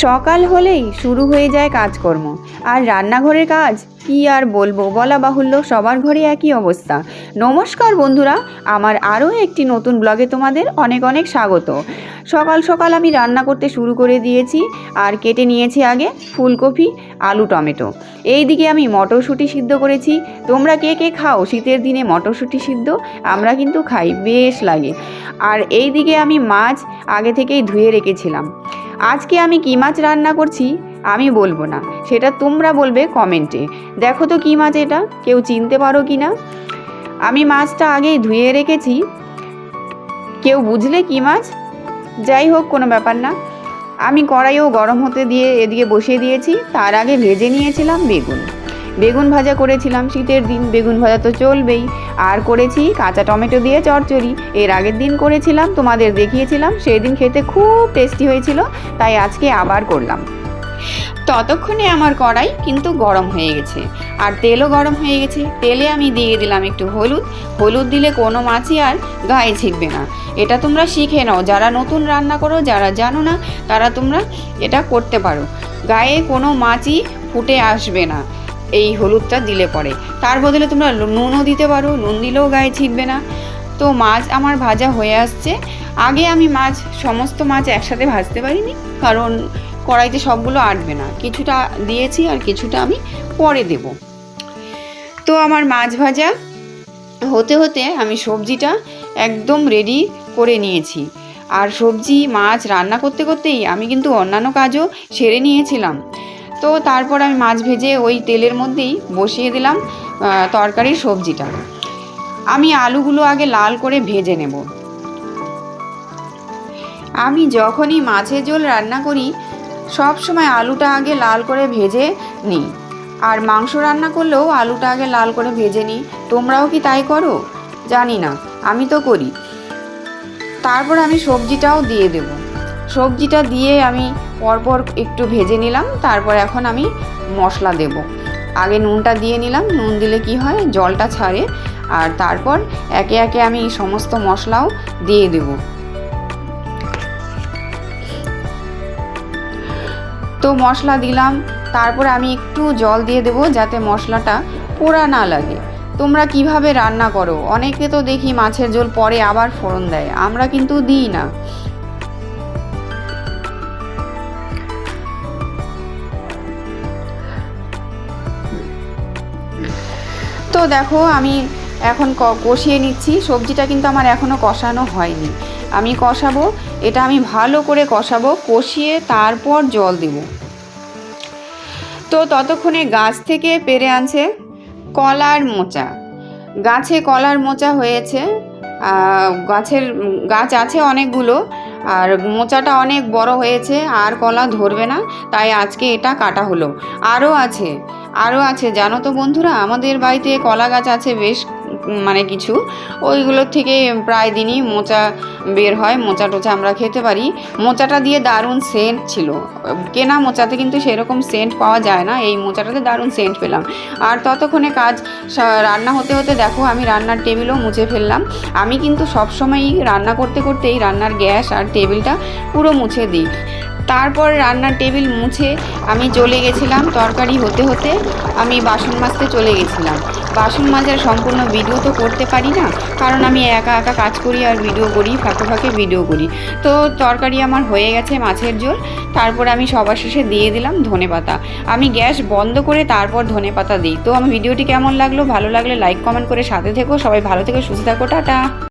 সকাল হলেই শুরু হয়ে যায় কাজকর্ম। আর রান্নাঘরের কাজ কি আর বলবো, বলা বাহুল্য, সবার ঘরে একই অবস্থা। নমস্কার বন্ধুরা, আমার আরও একটি নতুন ব্লগে তোমাদের অনেক অনেক স্বাগত। সকাল সকাল আমি রান্না করতে শুরু করে দিয়েছি। আর কেটে নিয়েছি আগে ফুলকপি, আলু, টমেটো। এই দিকে আমি মটরশুঁটি সিদ্ধ করেছি। তোমরা কে কে খাও শীতের দিনে মটরশুঁটি সিদ্ধ? আমরা কিন্তু খাই, বেশ লাগে। আর এই দিকে আমি মাছ আগে থেকেই ধুয়ে রেখেছিলাম। আজকে আমি কী মাছ রান্না করছি আমি বলবো না, সেটা তোমরা বলবে কমেন্টে। দেখো তো কী মাছ এটা, কেউ চিনতে পারো কি না? আমি মাছটা আগেই ধুয়ে রেখেছি, কেউ বুঝলে কী মাছ? যাই হোক, কোনো ব্যাপার না। আমি কড়াইও গরম হতে দিয়ে এদিকে বসিয়ে দিয়েছি। তার আগে ভেজে নিয়েছিলাম বেগুন ভাজা করেছিলাম। শীতের দিন বেগুন ভাজা তো চলবেই। আর করেছি কাঁচা টমেটো দিয়ে চচ্চড়ি। এর আগের দিন করেছিলাম, তোমাদের দেখিয়েছিলাম, সেই দিন খেতে খুব টেস্টি হয়েছিল, তাই আজকে আবার করলাম। ততক্ষণে আমার কড়াই কিন্তু গরম হয়ে গেছে, আর তেলও গরম হয়ে গেছে। তেলে আমি দিয়ে দিলাম একটু হলুদ দিলে কোনো মাছই আর গায়ে ছিটবে না। এটা তোমরা শিখে নাও, যারা নতুন রান্না করো, যারা জানো না তারা তোমরা এটা করতে পারো। গায়ে কোনো মাছই ফুটে আসবে না এই হলুদটা দিলে পরে। তার বদলে তোমরা নুনও দিতে পারো, নুন দিলেও গায়ে ছিটবে না। তো মাছ আমার ভাজা হয়ে আসছে। আগে আমি সমস্ত মাছ একসাথে ভাজতে পারিনি, কারণ কড়াইতে সবগুলো আটবে না। কিছুটা দিয়েছি আর কিছুটা আমি পরে দেব। তো আমার মাছ ভাজা হতে হতে আমি সবজিটা একদম রেডি করে নিয়েছি। আর সবজি মাছ রান্না করতে করতেই আমি কিন্তু অন্যান্য কাজও সেরে নিয়েছিলাম। তো তারপর আমি মাছ ভেজে ওই তেলের মধ্যেই বসিয়ে দিলাম তরকারির সবজিটা। আমি আলুগুলো আগে লাল করে ভেজে নেব। আমি যখনই মাছের ঝোল রান্না করি সব সময় আলুটা আগে লাল করে ভেজে নিই। আর মাংস রান্না করলেও আলুটা আগে লাল করে ভেজে নিই। তোমরাও কি তাই করো জানি না, আমি তো করি। তারপর আমি সবজিটাও দিয়ে দেব। সবজিটা দিয়ে আমি পরপর একটু ভেজে নিলাম। তারপর এখন আমি মশলা দেব। আগে নুনটা দিয়ে নিলাম, নুন দিলে কি হয়, জলটা ছাড়ে। আর তারপর একে একে আমি সমস্ত মশলাও দিয়ে দেব। তো মশলা দিলাম, তারপর আমি একটু জল দিয়ে দেবো যাতে মশলাটা পোড়া না লাগে। তোমরা কিভাবে রান্না করো? অনেকে তো দেখি মাছের ঝোল পরে আবার ফোড়ন দেয়, আমরা কিন্তু দিই না। তো দেখো আমি এখন কষিয়ে নিচ্ছি। সবজিটা কিন্তু আমার এখনও কষানো হয়নি, আমি কষাবো। এটা আমি ভালো করে কষাবো, কষিয়ে তারপর জল দেব। তো ততক্ষণে গাছ থেকে পেড়ে আনছে কলার মোচা। গাছে কলার মোচা হয়েছে, গাছ আছে অনেকগুলো, আর মোচাটা অনেক বড় হয়েছে, আর কলা ধরবে না, তাই আজকে এটা কাটা হলো। আরও আছে জানো তো বন্ধুরা, আমাদের বাড়িতে কলা গাছ আছে বেশ কিছু। ওইগুলোর থেকে প্রায় দিনই মোচা বের হয়, মোচা টোচা আমরা খেতে পারি। মোচাটা দিয়ে দারুণ সেন্ট ছিল। কেনা মোচাতে কিন্তু সেরকম সেন্ট পাওয়া যায় না, এই মোচাটাতে দারুণ সেন্ট পেলাম। আর ততক্ষণে রান্না হতে হতে দেখো আমি রান্নার টেবিলও মুছে ফেললাম। আমি কিন্তু সবসময়ই রান্না করতে করতেই রান্নার গ্যাস আর টেবিলটা পুরো মুছে দিই। তারপর রান্নার টেবিল মুছে আমি চলে গেছিলাম তরকারি হতে হতে আমি বাসন মাজতে চলে গেছিলাম। বাসন মাজার সম্পূর্ণ ভিডিও তো করতে পারি না, কারণ আমি একা একা কাজ করি আর ভিডিও করি, ফাঁকে ফাঁকে ভিডিও করি। তো তরকারি আমার হয়ে গেছে মাছের ঝোল। তারপর আমি সবার শেষে দিয়ে দিলাম ধনেপাতা। আমি গ্যাস বন্ধ করে তারপর ধনেপাতা দিই। তো আমি ভিডিওটি কেমন লাগলো, ভালো লাগলে লাইক কমেন্ট করে সাথে থেকো। সবাই ভালো থেকো, সুস্থ থাকো, টাটা।